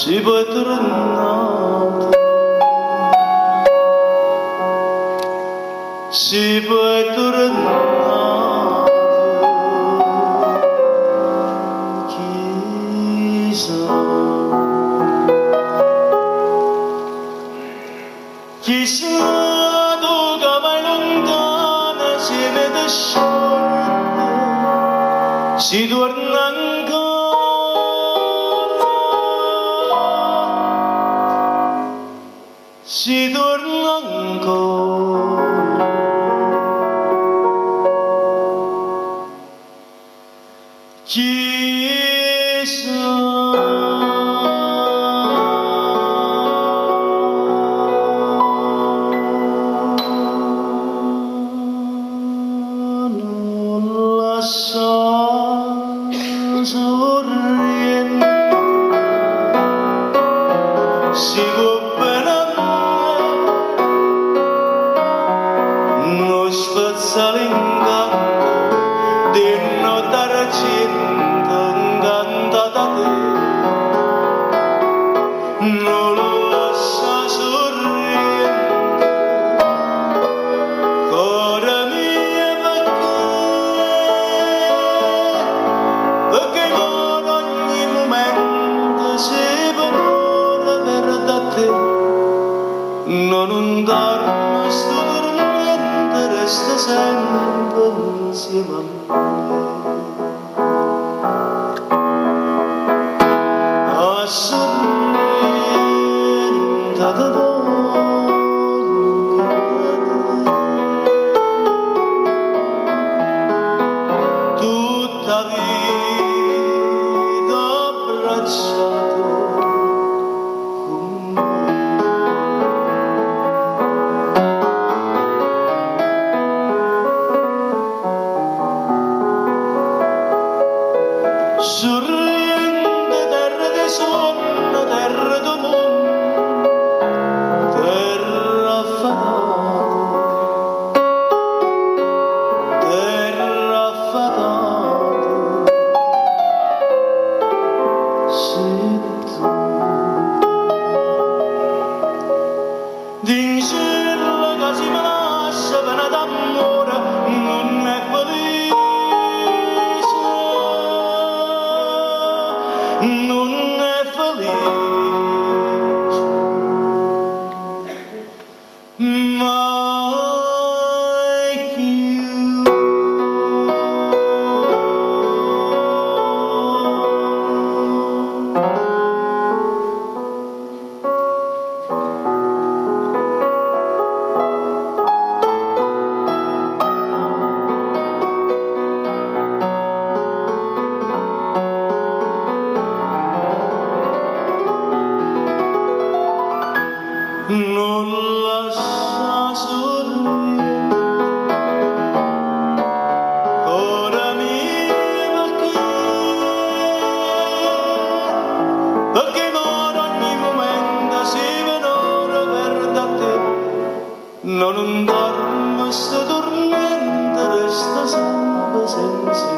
si può tornare, si può tornare, chissà, chissà dove vai lontana, si vede sciolta, si torna ancora. Si torna ancora, chissà. Non lascia sorriente, si spezza l'incanto di nota d'argento incantata da te, non lo lascia sorridere, cuore mio, perché con ogni momento si penora per da te, non dormo, sto dormendo, resta sempre insieme a me. Assorrentata d'ogni tutta vita abbracciato con me. Sorriente terra di sonno, terra di mondo, terra affadata, sei tu. D'incella che si mi lascia pena d'amore, non è felice. Non è felice mai più. Non lascia sorridere, cuore mio, perché con ogni momento si venora per da te, non dormo, sto dormendo, resta sempre senza